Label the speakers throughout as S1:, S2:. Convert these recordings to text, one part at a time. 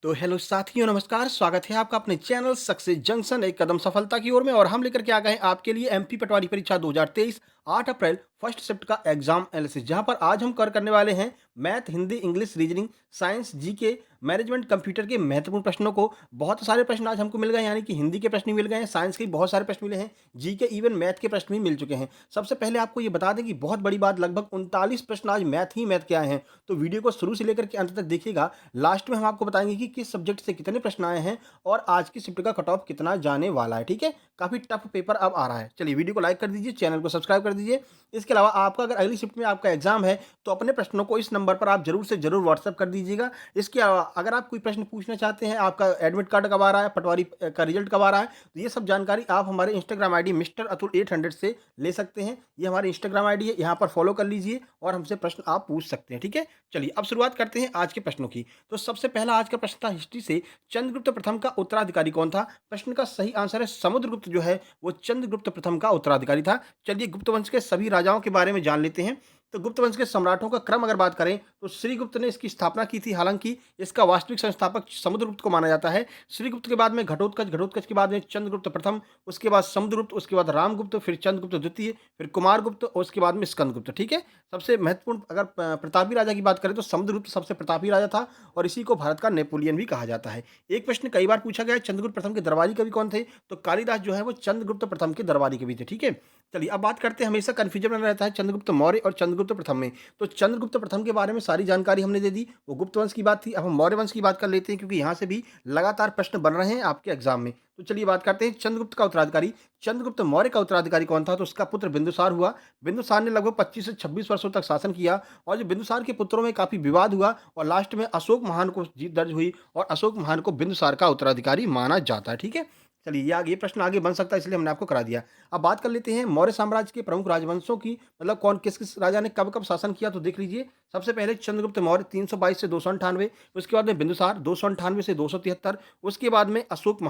S1: तो हेलो साथियों, नमस्कार। स्वागत है आपका अपने चैनल सक्सेस जंक्शन एक कदम सफलता की ओर में। और हम लेकर के आ गए हैं आपके लिए एमपी पटवारी परीक्षा 2023 8 अप्रैल फर्स्ट शिफ्ट का एग्जाम एनालिसिस, जहां पर आज हम करने वाले हैं math, Hindi, English, reasoning, science, GK, management, computer के महत्वपूर्ण प्रश्नों को। बहुत सारे प्रश्न आज हमको मिल गए, यानी कि हिंदी के प्रश्न भी मिल गए हैं, साइंस के भी बहुत सारे प्रश्न मिले हैं, जीके इवन मैथ के प्रश्न भी मिल चुके हैं। सबसे पहले आपको ये बता दें कि बहुत बड़ी बात, लगभग 39 प्रश्न आज मैथ के आए हैं। तो वीडियो को शुरू से लेकर के अंत तक देखिएगा। लास्ट में हम आपको बताएंगे कि किस सब्जेक्ट से कितने प्रश्न आए हैं और आज की शिफ्ट का कट ऑफ कितना जाने वाला है। ठीक है, काफी टफ पेपर अब आ रहा है। चलिए वीडियो को लाइक कर दीजिए, चैनल को सब्सक्राइब कर दीजिए। इसके अलावा आपका अगर अगली शिफ्ट में आपका एग्जाम है तो अपने प्रश्नों को इस नंबर पर आप जरूर से जरूर व्हाट्सएप कर दीजिएगा। इसके अलावा अगर आप कोई प्रश्न पूछना चाहते हैं, आपका एडमिट कार्ड कब आ रहा है, पटवारी का रिजल्ट कब आ रहा है, तो ये सब जानकारी आप हमारे इंस्टाग्राम आईडी मिस्टर अतुल 800 से ले सकते हैं। ये हमारी इंस्टाग्राम आईडी है, यहाँ पर फॉलो कर लीजिए और हमसे प्रश्न आप पूछ सकते हैं। ठीक है, चलिए अब शुरुआत करते हैं आज के प्रश्नों की। तो सबसे पहला आज का प्रश्न था हिस्ट्री से, चंद्रगुप्त प्रथम का उत्तराधिकारी कौन था। प्रश्न का सही आंसर है समुद्रगुप्त जो है वो चंद्रगुप्त प्रथम का उत्तराधिकारी था। चलिए गुप्त वंश के सभी राजाओं के बारे में जान लेते हैं। तो गुप्त वंश के सम्राटों का क्रम अगर बात करें तो श्रीगुप्त ने इसकी स्थापना की थी। हालांकि इसका वास्तविक संस्थापक समुद्रगुप्त को माना जाता है। श्रीगुप्त के बाद में घटोत्कच, घटोत्कच के बाद में चंद्रगुप्त प्रथम, उसके बाद समुद्रगुप्त, उसके बाद रामगुप्त, फिर चंद्रगुप्त द्वितीय, फिर कुमारगुप्त और उसके बाद में स्कंदगुप्त। ठीक है, सबसे महत्वपूर्ण अगर प्रतापी राजा की बात करें तो समुद्रगुप्त सबसे प्रतापी राजा था और इसी को भारत का नेपोलियन भी कहा जाता है। एक प्रश्न कई बार पूछा गया है, चंद्रगुप्त प्रथम के दरबारी कवि कौन थे। तो कालिदास जो है वो चंद्रगुप्त प्रथम के दरबारी कवि थे। ठीक है, चलिए अब बात करते हैं, हमेशा कंफ्यूजन बना रहता है चंद्रगुप्त मौर्य और चंद्रगुप्त प्रथम में। तो चंद्रगुप्त प्रथम के बारे में सारी जानकारी हमने दे दी, वो गुप्त वंश की बात थी। अब हम मौर्य वंश की बात कर लेते हैं, क्योंकि यहाँ से भी लगातार प्रश्न बन रहे हैं आपके एग्जाम में। तो चलिए बात करते हैं चंद्रगुप्त का उत्तराधिकारी। चंद्रगुप्त मौर्य का उत्तराधिकारी कौन था। तो उसका पुत्र बिंदुसार हुआ। बिंदुसार ने लगभग 25 से 26 वर्षों तक शासन किया और जो बिंदुसार के पुत्रों में काफी विवाद हुआ और लास्ट में अशोक महान को जीत दर्ज हुई और अशोक महान को बिंदुसार का उत्तराधिकारी माना जाता है। ठीक है, चलिए ये प्रश्न आगे बन सकता है, इसलिए हमने आपको करा दिया। अब बात कर लेते हैं मौर्य साम्राज्य के प्रमुख राजवंशों की, मतलब कौन किस किस राजा ने कब कब शासन किया। तो देख लीजिए, सबसे पहले चंद्रगुप्त मौर्य 322 से 298, उसके बाद में बिंदुसार 298 से 273, उसके बाद में अशोक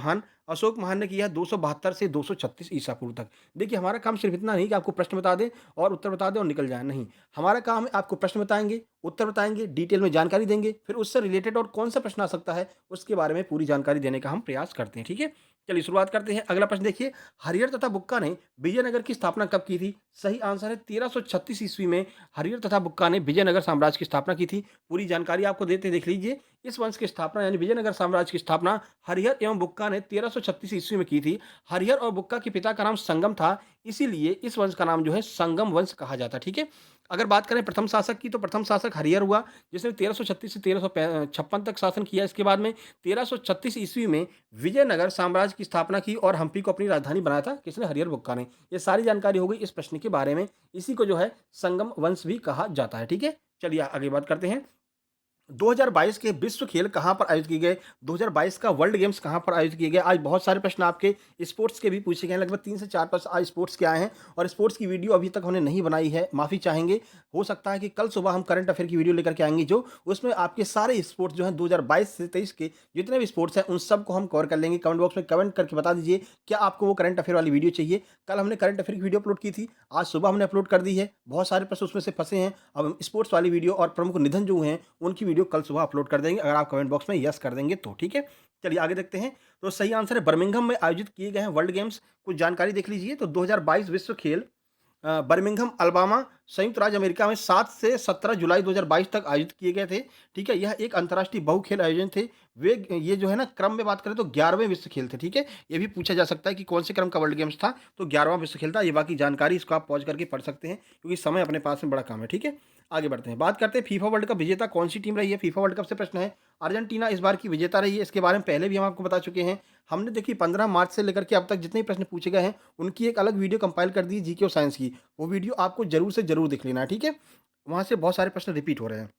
S1: महान ने किया 272 से 236 ईसा पूर्व तक। देखिए हमारा काम सिर्फ इतना नहीं कि आपको प्रश्न बता दें और उत्तर बता दें और निकल जाए, नहीं। हमारा काम है आपको प्रश्न बताएंगे, उत्तर बताएंगे, डिटेल में जानकारी देंगे, फिर उससे रिलेटेड और कौन सा प्रश्न आ सकता है उसके बारे में पूरी जानकारी देने का हम प्रयास करते हैं। ठीक है, चलिए शुरुआत करते हैं। अगला प्रश्न देखिए, हरिहर तथा बुक्का ने विजयनगर की स्थापना कब की थी। सही आंसर है 1336 ईस्वी में हरिहर तथा बुक्का ने विजयनगर साम्राज्य की स्थापना की थी। पूरी जानकारी आपको देते देख लीजिए। इस वंश की स्थापना यानी विजयनगर साम्राज्य की स्थापना हरिहर एवं बुक्का ने 1336 ईस्वी में की थी। हरिहर और बुक्का के पिता का नाम संगम था, इसीलिए इस वंश का नाम जो है संगम वंश कहा जाता है। ठीक है, अगर बात करें प्रथम शासक की, तो प्रथम शासक हरिहर हुआ, जिसने 1336 से 1356 तक शासन किया। इसके बाद में 1336 ईस्वी में विजयनगर साम्राज्य की स्थापना की और हम्पी को अपनी राजधानी बनाया था। किसने? हरिहर बुक्का ने। ये सारी जानकारी हो गई इस प्रश्न के बारे में। इसी को जो है संगम वंश भी कहा जाता है। ठीक है, चलिए आगे बात करते हैं। 2022 के विश्व खेल कहाँ पर आयोजित किए गए। 2022 का वर्ल्ड गेम्स कहाँ पर आयोजित किए गए। आज बहुत सारे प्रश्न आपके स्पोर्ट्स के भी पूछे गए हैं, लगभग 3 से 4 प्रश्न आज स्पोर्ट्स के आए हैं और स्पोर्ट्स की वीडियो अभी तक हमने नहीं बनाई है, माफ़ी चाहेंगे। हो सकता है कि कल सुबह हम करंट अफेयर की वीडियो लेकर के आएंगे, जो उसमें आपके सारे स्पोर्ट्स जो हैं 2022 से 23 के जितने भी स्पोर्ट्स हैं उन सबको हम कवर कर लेंगे। कमेंट बॉक्स में कमेंट करके बता दीजिए क्या आपको वो करंट अफेयर वाली वीडियो चाहिए। कल हमने करंट अफेयर की वीडियो अपलोड की थी, आज सुबह हमने अपलोड कर दी है। बहुत सारे प्रश्न उसमें से फंसे हैं। अब हम स्पोर्ट्स वाली वीडियो और प्रमुख निधन जो हैं उनकी वीडियो कल सुबह अपलोड कर देंगे, अगर आप कमेंट बॉक्स में यस कर देंगे तो। ठीक है, चलिए आगे देखते हैं। तो सही आंसर है बर्मिंघम में आयोजित किए गए हैं वर्ल्ड गेम्स। कुछ जानकारी देख लीजिए। तो 2022 विश्व खेल बर्मिंघम अल्बामा, संयुक्त राज्य अमेरिका में 7 से 17 जुलाई 2022 तक आयोजित किए गए थे। ठीक है, यह एक अंतर्राष्ट्रीय बहु खेल आयोजन थे। वे ये जो है ना, क्रम में बात करें तो 11वें विश्व खेल थे। ठीक है, ये भी पूछा जा सकता है कि कौन से क्रम का वर्ल्ड गेम्स था। तो 11वां विश्व खेल था। ये बाकी जानकारी इसको आप पॉज करके पढ़ सकते हैं, क्योंकि समय अपने पास में बड़ा काम है। ठीक है, आगे बढ़ते हैं। बात करते हैं फीफा वर्ल्ड कप विजेता कौन सी टीम रही है। फीफा वर्ल्ड कप से प्रश्न है। अर्जेंटीना इस बार की विजेता रही है। इसके बारे में पहले भी हम आपको बता चुके हैं। हमने देखिए 15 मार्च से लेकर के अब तक जितने प्रश्न पूछे गए हैं उनकी एक अलग वीडियो कंपाइल कर दी जीके और साइंस की। वो वीडियो आपको जरूर से जरूर देख लेना है। ठीक है, वहां से बहुत सारे प्रश्न रिपीट हो रहे हैं।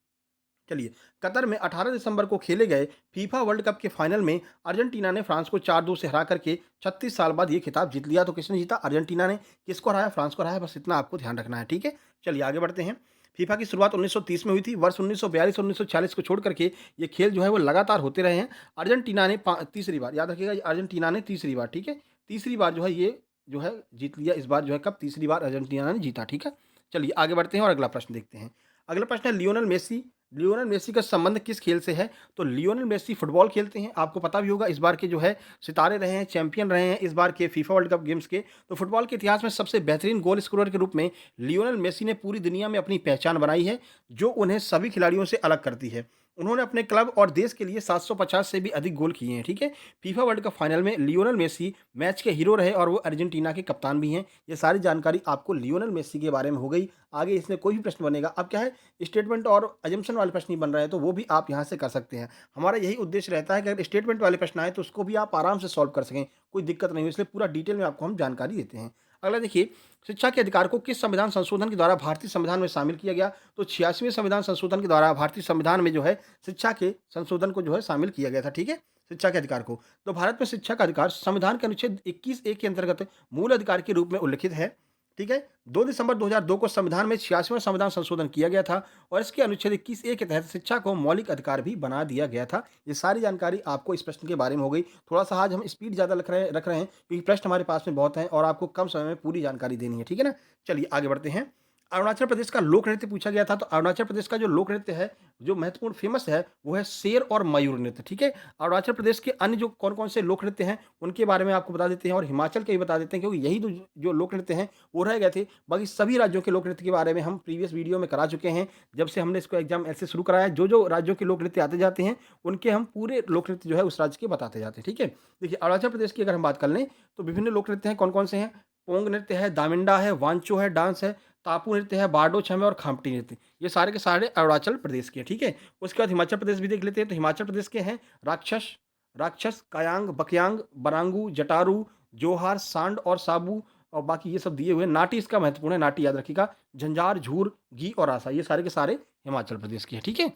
S1: चलिए, कतर में 18 दिसंबर को खेले गए फीफा वर्ल्ड कप के फाइनल में अर्जेंटीना ने फ्रांस को 4-2 से हरा करके 36 साल बाद ये खिताब जीत लिया। तो किसने जीता? अर्जेंटीना ने। किसको हराया? फ्रांस को हराया। बस इतना आपको ध्यान रखना है। ठीक है, चलिए आगे बढ़ते हैं। फीफा की शुरुआत 1930 में हुई थी। वर्ष 1942 और 1946 को छोड़ करके ये खेल जो है वो लगातार होते रहे हैं। अर्जेंटीना ने तीसरी बार, याद रखिएगा, अर्जेंटीना ने तीसरी बार, ठीक है, तीसरी बार जो है ये जो है जीत लिया। इस बार जो है कब? तीसरी बार अर्जेंटीना ने जीता। ठीक है, चलिए आगे बढ़ते हैं और अगला प्रश्न देखते हैं। अगला प्रश्न है लियोनेल मेसी लियोनेल मेसी का संबंध किस खेल से है? तो लियोनेल मेसी फुटबॉल खेलते हैं, आपको पता भी होगा इस बार के जो है सितारे रहे हैं, चैंपियन रहे हैं इस बार के फीफा वर्ल्ड कप गेम्स के। तो फुटबॉल के इतिहास में सबसे बेहतरीन गोल स्कोरर के रूप में लियोनेल मेसी ने पूरी दुनिया में अपनी पहचान बनाई है, जो उन्हें सभी खिलाड़ियों से अलग करती है। उन्होंने अपने क्लब और देश के लिए 750 से भी अधिक गोल किए हैं, ठीक है? फीफा वर्ल्ड कप फाइनल में लियोनेल मेसी मैच के हीरो रहे और वो अर्जेंटीना के कप्तान भी हैं। ये सारी जानकारी आपको लियोनेल मेसी के बारे में हो गई। आगे इसमें कोई भी प्रश्न बनेगा, अब क्या है स्टेटमेंट और अजम्पशन वाले प्रश्न ही बन रहे हैं, तो वो भी आप यहाँ से कर सकते हैं। हमारा यही उद्देश्य रहता है कि अगर स्टेटमेंट वाले प्रश्न आए तो उसको भी आप आराम से सॉल्व कर सकें, कोई दिक्कत नहीं हो, इसलिए पूरा डिटेल में आपको हम जानकारी देते हैं। अगला देखिए, शिक्षा के अधिकार को किस संविधान संशोधन के द्वारा भारतीय संविधान में शामिल किया गया? तो 86वें संविधान संशोधन के द्वारा भारतीय संविधान में जो है शिक्षा के संशोधन को जो है शामिल किया गया था, ठीक है? शिक्षा के अधिकार को। तो भारत में शिक्षा का अधिकार संविधान के अनुच्छेद 21 ए के अंतर्गत मूल अधिकार के रूप में उल्लिखित है, ठीक है? 2 दिसंबर 2002 को संविधान में 86वां संविधान संशोधन किया गया था और इसके अनुच्छेद 21 ए के तहत शिक्षा को मौलिक अधिकार भी बना दिया गया था। ये सारी जानकारी आपको इस प्रश्न के बारे में हो गई। थोड़ा-सा आज हम स्पीड ज़्यादा रख रहे हैं क्योंकि प्रश्न हमारे पास में बहुत हैं और आपको कम समय में पूरी जानकारी देनी है, ठीक है ना? चलिए आगे बढ़ते हैं। अरुणाचल प्रदेश का लोक नृत्य पूछा गया था, तो अरुणाचल प्रदेश का जो लोक नृत्य है, जो महत्वपूर्ण फ़ेमस है, वो है शेर और मयूर नृत्य, ठीक है? अरुणाचल प्रदेश के अन्य जो कौन-कौन से लोक नृत्य हैं, उनके बारे में आपको बता देते हैं और हिमाचल के भी बता देते हैं क्योंकि यही जो लोक नृत्य हैं, वो रह गए थे। बाकी सभी राज्यों के लोक नृत्य के बारे में हम प्रीवियस वीडियो में करा चुके हैं। जब से हमने इसको एग्ज़ाम ऐसे शुरू कराया है, जो-जो राज्यों के लोक नृत्य आते जाते हैं, उनके हम पूरे लोक नृत्य जो है उस राज्य के बताते जाते हैं, ठीक है? देखिए, अरुणाचल प्रदेश की अगर हम बात कर लें, तो विभिन्न लोक नृत्य हैं, कौन-कौन से हैं? पोंग नृत्य है, दामिंडा है, वांचो है, डांस है, तापू नृत्य है, बारडो छम है और खामटी नृत्य। ये सारे के सारे अरुणाचल प्रदेश के हैं, ठीक है? उसके बाद हिमाचल प्रदेश भी देख लेते हैं, तो हिमाचल प्रदेश के हैं राक्षस राक्षस, कायांग, बकयांग, बरांगू, जटारू, जोहार, सांड और साबू और बाकी ये सब दिए हुए हैं। नाटी इसका महत्वपूर्ण है, नाटी याद रखिएगा। झंझार, झूर, घी और आसा, ये सारे के सारे हिमाचल प्रदेश के हैं, ठीक है?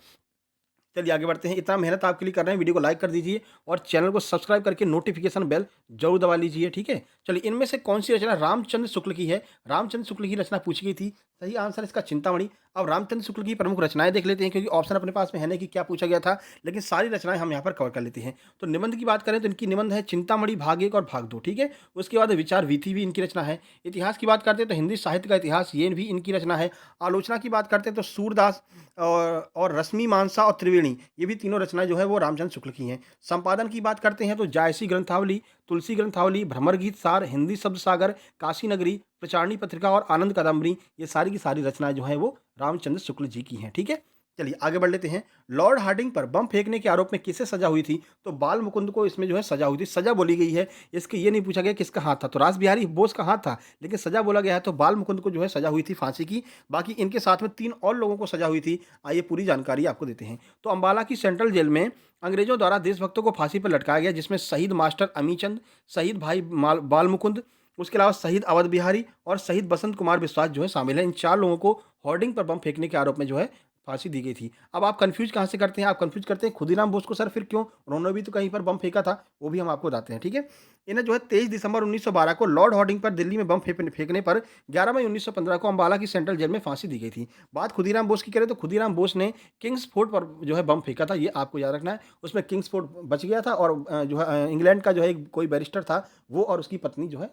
S1: चलिए आगे बढ़ते हैं। इतना मेहनत आपके लिए कर रहे हैं, वीडियो को लाइक कर दीजिए और चैनल को सब्सक्राइब करके नोटिफिकेशन बेल जरूर दबा लीजिए, ठीक है? चलिए, इनमें से कौन सी रचना रामचंद्र शुक्ल की है? रामचंद्र शुक्ल की रचना पूछी गई थी। सही आंसर इसका चिंतामणि। अब रामचंद्र शुक्ल की प्रमुख रचनाएं देख लेते हैं क्योंकि ऑप्शन अपने पास में है नहीं कि क्या पूछा गया था, लेकिन सारी रचनाएं हम यहाँ पर कवर कर लेते हैं। तो निबंध की बात करें तो इनकी निबंध है चिंतामणि भाग 1 और भाग 2, ठीक है? उसके बाद विचार वीथी भी इनकी रचना है। इतिहास की बात करते हैं तो हिंदी साहित्य का इतिहास, ये भी इनकी रचना है। आलोचना की बात करते हैं तो सूरदास और रश्मि मानसा और त्रिवेणी, ये भी तीनों रचनाएं जो है वो रामचंद्र शुक्ल की हैं। संपादन की बात करते हैं तो जायसी ग्रंथावली, तुलसी ग्रंथावली, भ्रमर गीत सार, हिंदी शब्द सागर, काशी नगरी, प्रचारणी पत्रिका और आनंद कादम्बरी, ये सारी की सारी रचनाएं जो हैं वो रामचंद्र शुक्ल जी की हैं, ठीक है? चलिए आगे बढ़ लेते हैं। लॉर्ड हार्डिंग पर बम फेंकने के आरोप में किसे सजा हुई थी? तो बाल मुकुंद को इसमें जो है सजा हुई थी। सजा बोली गई है, इसके ये नहीं पूछा गया किसका हाथ था। तो रास बिहारी बोस का हाथ था, लेकिन सजा बोला गया है तो बाल मुकुंद को जो है सजा हुई थी फांसी की। बाकी इनके साथ में 3 और लोगों को सजा हुई थी। आइए पूरी जानकारी आपको देते हैं। तो अम्बाला की सेंट्रल जेल में अंग्रेजों द्वारा देशभक्तों को फांसी पर लटकाया गया, जिसमें शहीद मास्टर अमीचंद, शहीद भाई बाल मुकुंद, उसके अलावा शहीद अवध बिहारी और शहीद बसंत कुमार विश्वास जो है शामिल हैं। इन 4 लोगों को होर्डिंग पर बम फेंकने के आरोप में जो है फांसी दी गई थी। अब आप कन्फ्यूज़ कहाँ से करते हैं? आप कन्फ्यूज़ करते हैं खुदीराम बोस को, सर फिर क्यों? उन्होंने भी तो कहीं पर बम फेंका था, वो भी हम आपको बताते हैं, ठीक है? इन्हें जो है 23 दिसंबर 1912 को लॉर्ड हार्डिंग पर दिल्ली में बम फेंकने पर 11 मई 1915 को अम्बाला की सेंट्रल जेल में फांसी दी गई थी। बात खुदीराम बोस की करें तो खुदीराम बोस ने किंग्स फोर्ट पर जो है बम फेंका था, ये आपको याद रखना है। उसमें किंग्स फोर्ट बच गया था और जो है इंग्लैंड का जो है कोई बैरिस्टर था, वो और उसकी पत्नी जो है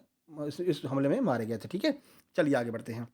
S1: इस हमले में मारे गए थे, ठीक है? चलिए आगे बढ़ते हैं।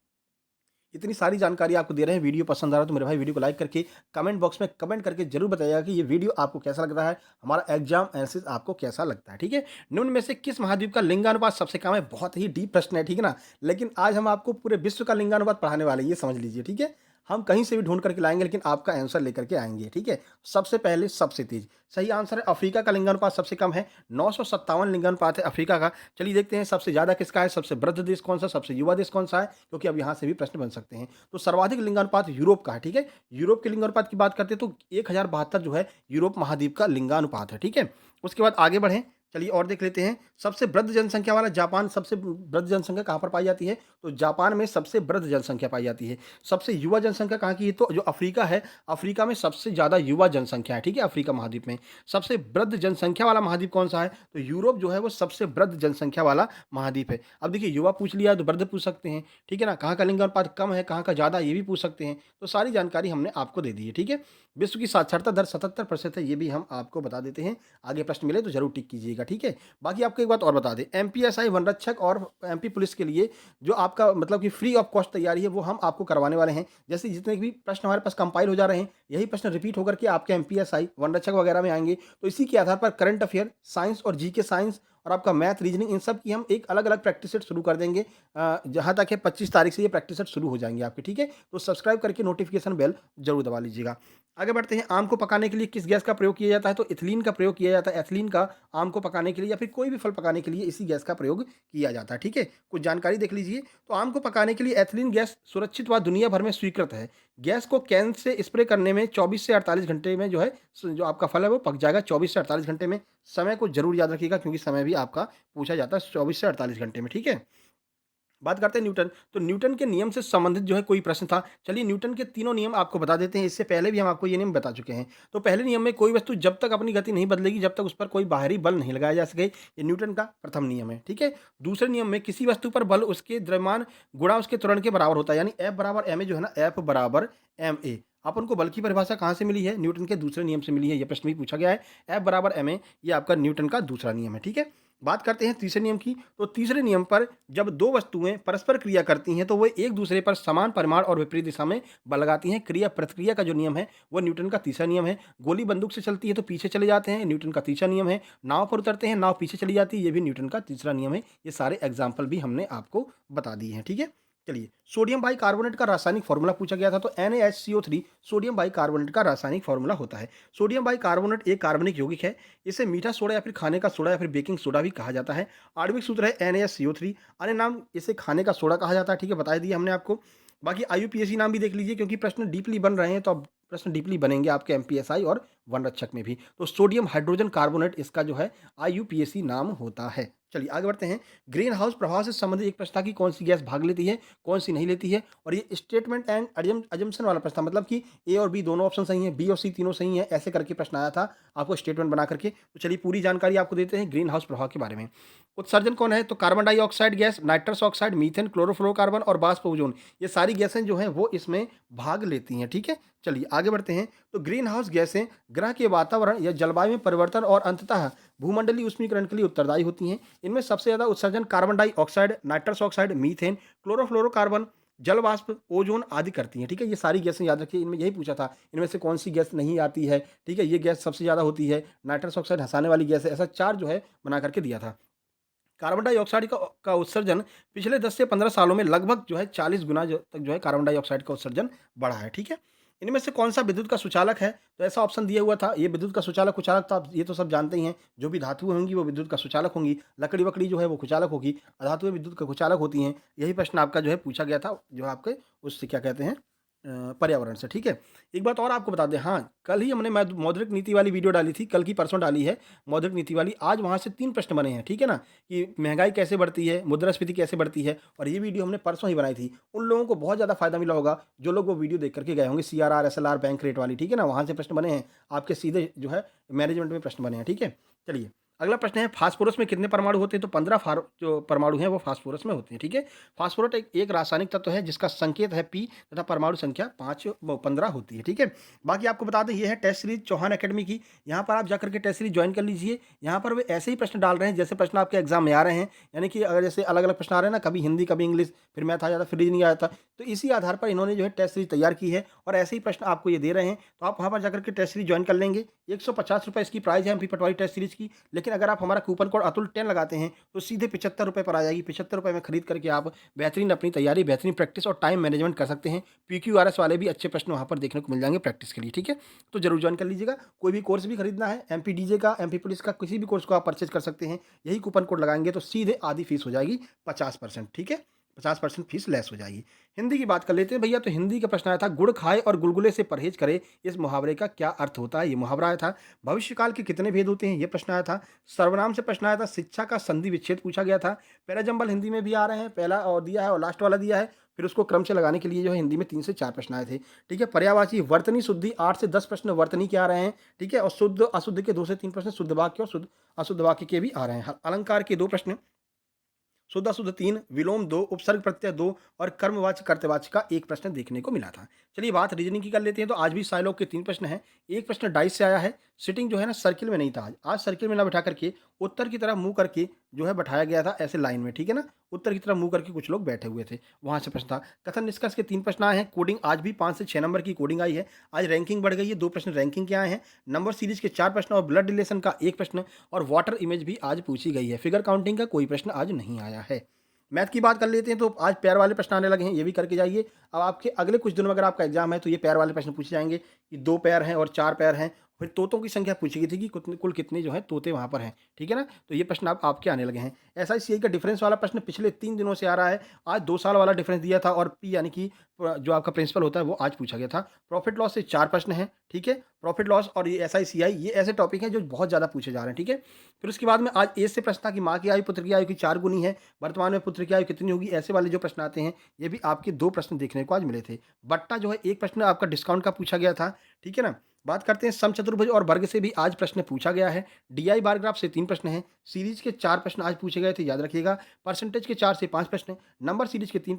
S1: इतनी सारी जानकारी आपको दे रहे हैं, वीडियो पसंद आ रहा है तो मेरे भाई वीडियो को लाइक करके कमेंट बॉक्स में कमेंट करके जरूर बताइएगा कि ये वीडियो आपको कैसा लग रहा है, हमारा एग्जाम एनालिसिस आपको कैसा लगता है, ठीक है? निम्न में से किस महाद्वीप का लिंगानुपात सबसे कम है? बहुत ही डीप प्रश्न है, ठीक है ना? लेकिन आज हम आपको पूरे विश्व का लिंगानुपात पढ़ाने वाले हैं, ये समझ लीजिए, ठीक है? हम कहीं से भी ढूंढ करके लाएंगे लेकिन आपका आंसर लेकर के आएंगे, ठीक है? सबसे पहले सबसे तेज सही आंसर है अफ्रीका का लिंगानुपात सबसे कम है, 957 लिंगानुपात है अफ्रीका का। चलिए देखते हैं सबसे ज़्यादा किसका है, सबसे वृद्ध देश कौन सा, सबसे युवा देश कौन सा है, क्योंकि अब यहाँ से भी प्रश्न बन सकते हैं। तो सर्वाधिक लिंगानुपात यूरोप का है, ठीक है? यूरोप के लिंगानुपात की बात करते हैं तो 1072 जो है यूरोप महाद्वीप का लिंगानुपात है, ठीक है? उसके बाद आगे बढ़ें, चलिए और देख लेते हैं। सबसे वृद्ध जनसंख्या वाला जापान, सबसे वृद्ध जनसंख्या कहाँ पर पाई जाती है? तो जापान में सबसे वृद्ध जनसंख्या पाई जाती है। सबसे युवा जनसंख्या कहाँ की है? तो जो अफ्रीका है, अफ्रीका में सबसे ज़्यादा युवा जनसंख्या है, ठीक है? अफ्रीका महाद्वीप में। सबसे वृद्ध जनसंख्या वाला महाद्वीप कौन सा है? तो यूरोप जो है वो सबसे वृद्ध जनसंख्या वाला महाद्वीप है। अब देखिए, युवा पूछ लिया तो वृद्ध पूछ सकते हैं, ठीक है ना? कहाँ का लिंगानुपात कम है, कहाँ का ज़्यादा, ये भी पूछ सकते हैं। तो सारी जानकारी हमने आपको दे दी है, ठीक है? विश्व की साक्षरता दर 77% है, ये भी हम आपको बता देते हैं। आगे प्रश्न मिले तो जरूर टिक कीजिएगा। लीजिएगा, ठीक है। बाकी आपको एक बात और बता दें, एमपीएसआई वन रक्षक और एमपी पुलिस के लिए जो आपका मतलब कि फ्री ऑफ कॉस्ट तैयारी है वो हम आपको करवाने वाले हैं। जैसे जितने भी प्रश्न हमारे पास कंपाइल हो जा रहे हैं, यही प्रश्न रिपीट होकर के आपके एमपीएसआई वन रक्षक वगैरह में आएंगे। तो इसी के आधार पर करंट अफेयर, साइंस और जीके साइंस और आपका मैथ, रीजनिंग, इन सब की हम एक अलग-अलग प्रैक्टिस सेट शुरू कर देंगे। जहाँ तक है 25 तारीख से ये प्रैक्टिस सेट शुरू हो जाएँगे आपके, ठीक है? तो सब्सक्राइब करके नोटिफ़िकेशन बेल ज़रूर दबा लीजिएगा। आगे बढ़ते हैं, आम को पकाने के लिए किस गैस का प्रयोग किया जाता है? तो एथिलीन का प्रयोग किया जाता है। एथिलीन का आम को पकाने के लिए या फिर कोई भी फल पकाने के लिए इसी गैस का प्रयोग किया जाता है, ठीक है? कुछ जानकारी देख लीजिए। तो आम को पकाने के लिए एथिलीन गैस सुरक्षित व दुनिया भर में स्वीकृत है। गैस को कैन से स्प्रे करने में 24 से 48 घंटे में जो है जो आपका फल है वो पक जाएगा। 24 से 48 घंटे में। समय को ज़रूर याद रखिएगा क्योंकि समय भी आपका पूछा जाता है 24 से 48 घंटे में, ठीक है? बात करते हैं न्यूटन। तो न्यूटन के नियम से संबंधित जो है कोई प्रश्न था। चलिए न्यूटन के तीनों नियम आपको बता देते हैं। इससे पहले भी हम आपको ये नियम बता चुके हैं। तो पहले नियम में कोई वस्तु जब तक अपनी गति नहीं बदलेगी, जब तक उस पर कोई बाहरी बल नहीं लगाया जा सके, ये न्यूटन का प्रथम नियम है, ठीक है। दूसरे नियम में किसी वस्तु पर बल उसके द्रव्यमान गुणा उसके त्वरण के बराबर होता है, यानी एफ बराबर एम ए जो है ना, एफ बराबर एम ए। अपन को बल की परिभाषा कहाँ से मिली है? न्यूटन के दूसरे नियम से मिली है। ये प्रश्न भी पूछा गया है। एफ बराबर एम ए, ये आपका न्यूटन का दूसरा नियम है, ठीक है। बात करते हैं तीसरे नियम की। तो तीसरे नियम पर जब दो वस्तुएं परस्पर क्रिया करती हैं तो वो एक दूसरे पर समान परिमाण और विपरीत दिशा में बल लगाती हैं। क्रिया प्रतिक्रिया का जो नियम है वो न्यूटन का तीसरा नियम है। गोली बंदूक से चलती है तो पीछे चले जाते हैं, न्यूटन का तीसरा नियम है। नाव पर उतरते हैं, नाव पीछे चली जाती है, ये भी न्यूटन का तीसरा नियम है। ये सारे एग्जाम्पल भी हमने आपको बता दिए हैं, ठीक है। चलिए, सोडियम बाइकार्बोनेट का रासायनिक फॉर्मूला पूछा गया था। तो NaHCO3 सोडियम बाइकार्बोनेट का रासायनिक फॉर्मूला होता है। सोडियम बाइकार्बोनेट एक कार्बनिक यौगिक है। इसे मीठा सोडा या फिर खाने का सोडा या फिर बेकिंग सोडा भी कहा जाता है। आणविक सूत्र है NaHCO3। अन्य नाम इसे खाने का सोडा कहा जाता है, ठीक है, बता दिया हमने आपको। बाकी IUPAC नाम भी देख लीजिए क्योंकि प्रश्न डीपली बन रहे हैं, तो अब प्रश्न डीपली बनेंगे आपके एमपीएसआई और वन रक्षक में भी। तो सोडियम हाइड्रोजन कार्बोनेट इसका जो है IUPAC नाम होता है। चलिए आगे बढ़ते हैं। ग्रीन हाउस प्रभाव से संबंधित एक प्रश्न था कि कौन सी गैस भाग लेती है, कौन सी नहीं लेती है। और ये स्टेटमेंट एंड अजम्पशन वाला प्रश्न था, मतलब कि ए और बी दोनों ऑप्शन सही हैं, बी और सी तीनों सही हैं, ऐसे करके प्रश्न आया था आपको स्टेटमेंट बना करके। तो चलिए पूरी जानकारी आपको देते हैं ग्रीन हाउस प्रभाव के बारे में। उत्सर्जन कौन है? तो carbon dioxide gas, nitrous oxide, methane, chlorofluorocarbon और बाष्प ओजोन, ये सारी गैसें जो हैं वो इसमें भाग लेती हैं, ठीक है। चलिए आगे बढ़ते हैं। तो ग्रीन हाउस गैसें ग्रह के वातावरण या जलवायु में परिवर्तन और अंततः भूमंडलीय ऊष्मीकरण के लिए उत्तरदायी होती हैं। इनमें सबसे ज़्यादा उत्सर्जन carbon dioxide, nitrous oxide, methane, chlorofluorocarbon, जल वाष्प, ओजोन आदि करती हैं, ठीक है। ये सारी गैसें याद रखिए। इनमें यही पूछा था इनमें से कौन सी गैस नहीं आती है, ठीक है। ये गैस सबसे ज़्यादा होती है, नाइट्रस ऑक्साइड हंसाने वाली गैस है, ऐसा 4 जो है बना करके दिया था। कार्बन डाइऑक्साइड का उत्सर्जन पिछले 10 से 15 सालों में लगभग जो है 40 गुना तक जो है कार्बन डाइऑक्साइड का उत्सर्जन बढ़ा है, ठीक है। इनमें से कौन सा विद्युत का सुचालक है? तो ऐसा ऑप्शन दिया हुआ था। ये विद्युत का सुचालक कुचालक तो आप ये तो सब जानते ही हैं। जो भी धातुएं होंगी वो विद्युत का सुचालक होंगी, लकड़ी वकड़ी जो है वो कुचालक होगी, अधातुएं विद्युत का कुचालक होती हैं। यही प्रश्न आपका जो है पूछा गया था, जो आपके उससे क्या कहते हैं पर्यावरण से, ठीक है। एक बात और आपको बता दें, हाँ, कल ही हमने मौद्रिक नीति वाली वीडियो डाली थी, कल की परसों डाली है मौद्रिक नीति वाली। आज वहाँ से 3 प्रश्न बने हैं, ठीक है ना, कि महंगाई कैसे बढ़ती है, मुद्रास्फीति कैसे बढ़ती है, और ये वीडियो हमने परसों ही बनाई थी। उन लोगों को बहुत ज़्यादा फायदा मिला होगा जो लोग वो वीडियो देख करके गए होंगे। CRR, SLR, बैंक रेट वाली, ठीक है ना, वहाँ से प्रश्न बने हैं आपके सीधे जो है मैनेजमेंट में प्रश्न बने हैं, ठीक है। चलिए अगला प्रश्न है, फास्फोरस में कितने परमाणु होते हैं? तो 15 जो परमाणु हैं वो फास्फोरस में होते हैं, ठीक है। फास्फोरस एक रासायनिक तत्व है जिसका संकेत है P तथा परमाणु संख्या 15 होती है, ठीक है। बाकी आपको बता दें ये है टेस्ट सीरीज चौहान एकेडमी की। यहाँ पर आप जाकर के टेस्ट सीरीज ज्वाइन कर लीजिए। यहाँ पर वे ऐसे ही प्रश्न डाल रहे हैं जैसे प्रश्न आपके एग्जाम में आ रहे हैं, यानी कि अगर जैसे अलग अलग प्रश्न आ रहे हैं ना, कभी हिंदी कभी इंग्लिश, फिर मैथ आ जाता, फिर रीजनिंग आ जाता, तो इसी आधार पर इन्होंने जो है टेस्ट सीरीज तैयार की है और ऐसे ही प्रश्न आपको ये दे रहे हैं। तो आप वहाँ पर जाकर के टेस्ट सीरीज ज्वाइन कर लेंगे। 150 रुपये इसकी प्राइस है MP पटवारी टेस्ट सीरीज की। लेकिन अगर आप हमारा कूपन कोड अतुल 10 लगाते हैं तो सीधे 75 रुपये पर आ जाएगी। 75 रुपये में खरीद करके आप बेहतरीन अपनी तैयारी, बेहतरीन प्रैक्टिस और टाइम मैनेजमेंट कर सकते हैं। PQRS वाले भी अच्छे प्रश्न वहाँ पर देखने को मिल जाएंगे प्रैक्टिस के लिए, ठीक है। तो जरूर ज्वाइन कर लीजिएगा। कोई भी कोर्स भी खरीदना है, MPDJ का, MP पुलिस का, किसी भी कोर्स को आप परचेज कर सकते हैं। यही कूपन कोड लगाएंगे तो सीधे आधी फीस हो जाएगी 50%, ठीक है। 50% फीस लेस हो जाएगी। हिंदी की बात कर लेते हैं भैया। तो हिंदी का प्रश्न आया था, गुड़ खाए और गुलगुले से परहेज करे, इस मुहावरे का क्या अर्थ होता है? ये मुहावरा आया था। भविष्यकाल के कितने भेद होते हैं? ये प्रश्न आया था। सर्वनाम से प्रश्न आया था। शिक्षा का संधि विच्छेद पूछा गया था। पैराजंबल हिंदी में भी आ रहे हैं, पहला और दिया है और लास्ट वाला दिया है। फिर उसको क्रम से लगाने के लिए जो है हिंदी में 3 से 4 प्रश्न आए थे, ठीक है। पर्यायवाची वर्तनी शुद्धि 8 से 10 प्रश्न वर्तनी के आ रहे हैं, ठीक है। और शुद्ध अशुद्ध के 2 से 3 प्रश्न शुद्ध वाक्य और शुद्ध अशुद्ध वाक्य के भी आ रहे हैं। अलंकार के 2 प्रश्न, शुद्ध अशुद्ध 3, विलोम 2, उपसर्ग प्रत्यय 2 और कर्मवाच्य कर्तवाच्य का 1 प्रश्न देखने को मिला था। चलिए बात रीजनिंग की कर लेते हैं, तो आज भी साइलॉग के 3 प्रश्न हैं। एक प्रश्न डाइस से आया है, सिटिंग जो है ना सर्किल में नहीं था आज। आज सर्किल में ना बैठा करके उत्तर की तरफ मुँह करके जो है बैठाया गया था ऐसे लाइन में, ठीक है ना? उत्तर की तरफ मुँह करके कुछ लोग बैठे हुए थे, वहाँ से प्रश्न था। कथन निष्कर्ष के 3 प्रश्न आए हैं, कोडिंग आज भी 5 से 6 नंबर की कोडिंग आई है। आज रैंकिंग बढ़ गई है, 2 प्रश्न रैंकिंग के आए हैं। नंबर सीरीज़ के 4 प्रश्न और ब्लड रिलेशन का 1 प्रश्न और वाटर इमेज भी आज पूछी गई है। फिगर काउंटिंग का कोई प्रश्न आज नहीं आया है। मैथ की बात कर लेते हैं, तो आज पैर वाले प्रश्न आने लगे हैं, ये भी करके जाइए। अब आपके अगले कुछ दिनों में अगर आपका एग्जाम है तो ये पैर वाले प्रश्न पूछे जाएंगे कि 2 पैर हैं और 4 पैर हैं। फिर तोतों की संख्या पूछी गई थी कि कुल कितने जो है तोते वहाँ पर हैं, ठीक है ना? तो ये प्रश्न अब आपके आने लगे हैं। एसआईसीआई का डिफरेंस वाला प्रश्न पिछले 3 दिनों से आ रहा है। आज 2 साल वाला डिफरेंस दिया था और पी यानी कि जो आपका प्रिंसिपल होता है वो आज पूछा गया था। प्रॉफिट लॉस से 4 प्रश्न हैं, ठीक है? प्रॉफिट लॉस और ये एसआईसीआई ये ऐसे टॉपिक हैं जो बहुत ज़्यादा पूछे जा रहे हैं, ठीक है? फिर उसके बाद में आज एज से प्रश्न था कि माँ की आयु पुत्र की आयु की 4 गुनी है, वर्तमान में पुत्र की आयु कितनी होगी? ऐसे वाले जो प्रश्न आते हैं, ये भी आपके 2 प्रश्न देखने को आज मिले थे। बट्टा जो है 1 प्रश्न आपका डिस्काउंट का पूछा गया था, ठीक है ना? बात करते हैं समचतुर्भुज और वर्ग से भी आज प्रश्न पूछा गया है। डीआई बार ग्राफ से 3 प्रश्न हैं। सीरीज के 4 प्रश्न आज पूछे गए थे, याद रखिएगा। परसेंटेज के 4 से 5 प्रश्न, नंबर सीरीज के 3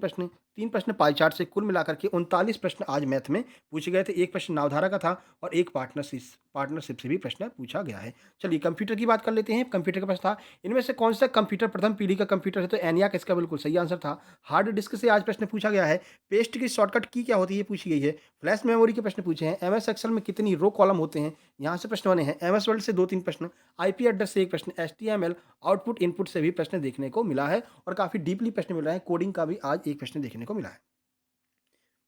S1: प्रश्न पाई चार्ट से, कुल मिलाकर के 39 प्रश्न आज मैथ में पूछे गए थे। 1 प्रश्न नावधारा का था और 1 पार्टनरशिप से भी प्रश्न पूछा गया है। चलिए कंप्यूटर की बात कर लेते हैं। कंप्यूटर का प्रश्न था, इनमें से कौन सा कंप्यूटर प्रथम पीढ़ी का कंप्यूटर है? तो एनियाक इसका बिल्कुल सही आंसर था। हार्ड डिस्क से आज प्रश्न पूछा गया है। पेस्ट की शॉर्टकट की क्या होती है, ये पूछी गई है। फ्लैश मेमोरी के प्रश्न पूछे हैं। एमएस एक्सेल में कितनी रो कॉलम होते हैं, यहाँ से प्रश्न बने हैं। एमएस वर्ड से 2-3 प्रश्न, आईपी एड्रेस से 1 प्रश्न, एचटीएमएल आउटपुट इनपुट से भी प्रश्न देखने को मिला है और काफ़ी डीपली प्रश्न मिल रहे हैं। कोडिंग का भी आज 1 प्रश्न देखने को मिला है।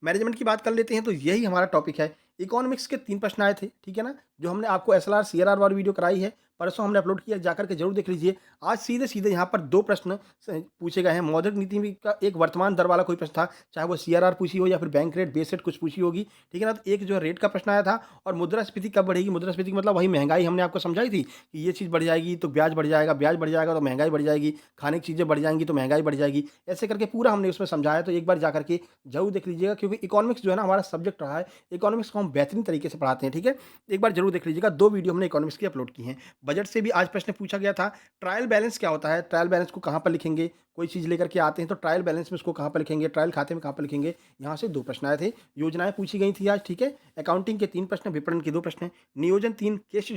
S1: मैनेजमेंट की बात कर लेते हैं, तो यही हमारा टॉपिक है। इकोनॉमिक्स के 3 प्रश्न आए थे, ठीक है ना? जो हमने आपको एसएलआर, सीआरआर वाली वीडियो कराई है, परसों हमने अपलोड किया, जाकर के जरूर देख लीजिए। आज सीधे-सीधे यहाँ पर 2 प्रश्न पूछे गए हैं। मौद्रिक नीति में का एक वर्तमान दर वाला कोई प्रश्न था, चाहे वो सीआरआर पूछी हो या फिर बैंक रेट, बेस रेट कुछ पूछी होगी, ठीक है ना? तो एक जो है रेट का प्रश्न आया था और मुद्रास्फीति कब बढ़ेगी? मुद्रास्फीति का मतलब वही महँगाई हमने आपको समझाई थी कि ये चीज़ बढ़ जाएगी तो ब्याज बढ़ जाएगा, ब्याज बढ़ जाएगा तो महँगाई बढ़ जाएगी, खाने की चीज़ें बढ़ जाएँगी तो महँगाई बढ़ जाएगी। ऐसे करके पूरा हमने उसमें समझाया, तो एक बार जाकर के ज़रूर देख लीजिएगा, क्योंकि इकोनॉमिक्स जो है ना हमारा सब्जेक्ट रहा है। इकोनॉमिक्स को हम बेहतरीन तरीके से पढ़ाते हैं, ठीक है? एक बार ज़रूर देख लीजिएगा, 2 वीडियो हमने इकोनॉमिक्स की अपलोड की हैं। बजट से भी आज प्रश्न पूछा गया था। ट्रायल बैलेंस क्या होता है? ट्रायल बैलेंस को कहाँ पर लिखेंगे? कोई चीज़ लेकर के आते हैं तो ट्रायल बैलेंस में उसको कहाँ पर लिखेंगे? ट्रायल खाते में कहाँ पर लिखेंगे? यहाँ से 2 प्रश्न आए थे। योजनाएँ पूछी गई थी आज, ठीक है? अकाउंटिंग के 3 प्रश्न, विपणन के 2 प्रश्न, नियोजन 3, केस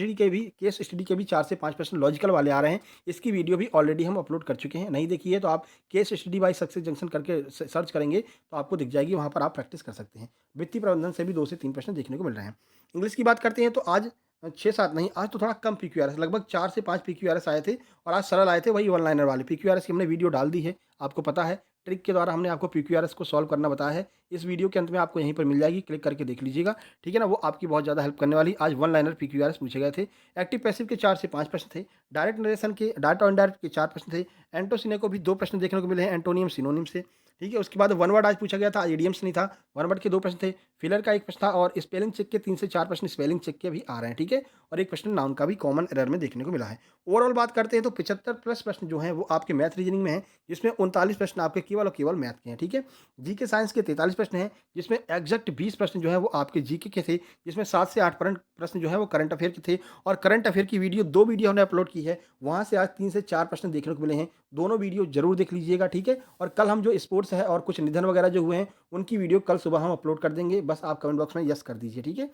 S1: स्टडी के भी 4 से 5 प्रश्न लॉजिकल वाले आ रहे हैं। इसकी वीडियो भी ऑलरेडी हम अपलोड कर चुके हैं। नहीं देखी है तो आप case study bye success junction करके सर्च करेंगे तो आपको दिख जाएगी, वहाँ पर आप प्रैक्टिस कर सकते हैं। वित्तीय प्रबंधन से भी 2 से 3 प्रश्न देखने को मिल रहे हैं। इंग्लिश की बात करते हैं, तो आज 6-7 नहीं, आज तो थोड़ा कम पीक्यूआरएस, लगभग 4 से 5 पीक्यूआरएस आए थे और आज सरल आए थे, वही वन लाइनर वाले। पीक्यूआरएस की हमने वीडियो डाल दी है, आपको पता है। ट्रिक के द्वारा हमने आपको पीक्यूआरएस को सॉल्व करना बताया है। इस वीडियो के अंत में आपको यहीं पर मिल जाएगी, क्लिक करके देख लीजिएगा, ठीक है ना? वो आपकी बहुत ज़्यादा हेल्प करने वाली। आज वन लाइनर पीक्यूआरएस पूछे गए थे। एक्टिव पैसिव के 4 से 5 प्रश्न थे। डायरेक्ट नरेशन के, डायरेक्ट और इनडायरेक्ट के 4 प्रश्न थे। एंटोसिने को भी 2 प्रश्न देखने को मिले हैं, एंटोनियम, सिनोनिम से, ठीक है? उसके बाद वन वर्ड आज पूछा गया था, आज इडियम्स नहीं था। वन वर्ड के 2 प्रश्न थे, फिलर का 1 प्रश्न था और स्पेलिंग चेक के 3 से 4 प्रश्न स्पेलिंग चेक के भी आ रहे हैं, ठीक है? और 1 प्रश्न नाउन का भी कॉमन एरर में देखने को मिला है। ओवरऑल बात करते हैं तो 75 प्लस प्रश्न जो हैं वो आपके मैथ रीजनिंग में हैं, जिसमें 39 प्रश्न आपके केवल और केवल मैथ के हैं, ठीक है? जीके साइंस के 43 प्रश्न हैं, जिसमें एग्जैक्ट 20 प्रश्न जो हैं वो आपके जीके के थे, जिसमें 7 से 8 प्रश्न जो हैं वो करंट अफेयर के थे। और करंट अफेयर की वीडियो 2 वीडियो हमने अपलोड की है, वहाँ से आज 3 से 4 प्रश्न देखने को मिले हैं। दोनों वीडियो जरूर देख लीजिएगा, ठीक है? और कल हम जो स्पोर्ट्स है और कुछ निधन वगैरह जो हुए हैं, उनकी वीडियो कल सुबह हम अपलोड कर देंगे। बस आप कमेंट बॉक्स में यस कर दीजिए, ठीक है?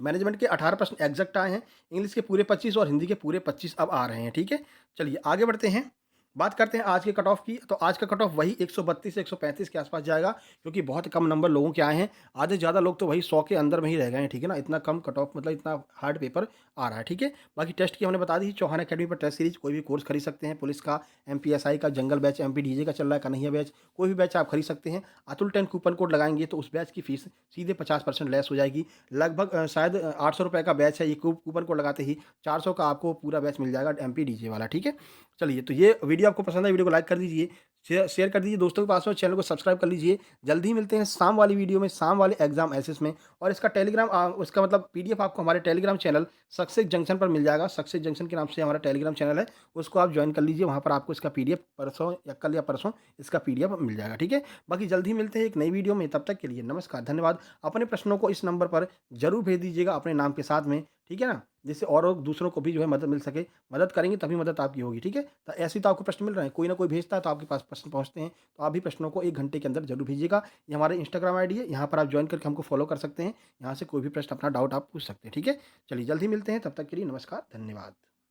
S1: मैनेजमेंट के 18 प्रश्न एग्जैक्ट आए हैं, इंग्लिश के पूरे 25 और हिंदी के पूरे 25 अब आ रहे हैं, ठीक है? चलिए आगे बढ़ते हैं। बात करते हैं आज के कट ऑफ की, तो आज का कट ऑफ वही 132 से 135 के आसपास जाएगा, क्योंकि बहुत कम नंबर लोगों के आए हैं। आधे से ज़्यादा लोग तो वही 100 के अंदर में ही रह गए हैं, ठीक है ना? इतना कम कट ऑफ, मतलब इतना हार्ड पेपर आ रहा है, ठीक है? बाकी टेस्ट की हमने बता दी, चौहान अकेडमी पर टेस्ट सीरीज कोई भी कोर्स खरीद सकते हैं। पुलिस का, एमपीएसआई का, जंगल बैच, एमपीडीजे का चल रहा है, कन्हैया बैच, कोई भी बैच आप खरीद सकते हैं। अतुल 10 कूपन कोड लगाएंगे तो उस बैच की फीस सीधे 50% लेस हो जाएगी। लगभग शायद 800 रुपये का बैच है, ये कूपन कोड लगाते ही 400 का आपको पूरा बैच मिल जाएगा, एमपीडीजे वाला, ठीक है? चलिए, तो ये वीडियो आपको पसंद है, वीडियो को लाइक कर दीजिए। शेयर कर दीजिए दोस्तों के पास में, चैनल को सब्सक्राइब कर लीजिए। जल्दी ही मिलते हैं शाम वाली वीडियो में, शाम वाले एग्ज़ाम एनालिसिस में। और इसका टेलीग्राम उसका मतलब पीडीएफ आपको हमारे टेलीग्राम चैनल सक्सेस जंक्शन पर मिल जाएगा। सक्सेस जंक्शन के नाम से हमारा टेलीग्राम चैनल है, उसको आप जॉइन कर लीजिए। वहाँ पर आपको इसका पीडीएफ परसों या कल या परसों इसका पीडीएफ मिल जाएगा, ठीक है? बाकी जल्द ही मिलते हैं एक नई वीडियो में, तब तक के लिए नमस्कार, धन्यवाद। अपने प्रश्नों को इस नंबर पर ज़रूर भेज दीजिएगा अपने नाम के साथ में, ठीक है ना? जिससे और दूसरों को भी जो है मदद मिल सके। मदद करेंगे तभी मदद आपकी होगी, ठीक है? तो ऐसे ही तो आपको प्रश्न मिल रहे हैं, कोई ना कोई भेजता है तो आपके पास प्रश्न पहुँचते हैं। तो आप भी प्रश्नों को 1 घंटे के अंदर ज़रूर भेजिएगा। ये हमारा इंस्टाग्राम आईडी है, यहाँ पर आप जॉइन करके हमको फॉलो कर सकते हैं। यहाँ से कोई भी प्रश्न अपना डाउट आप पूछ सकते हैं, ठीक है? चलिए जल्द ही मिलते हैं, तब तक के लिए नमस्कार, धन्यवाद।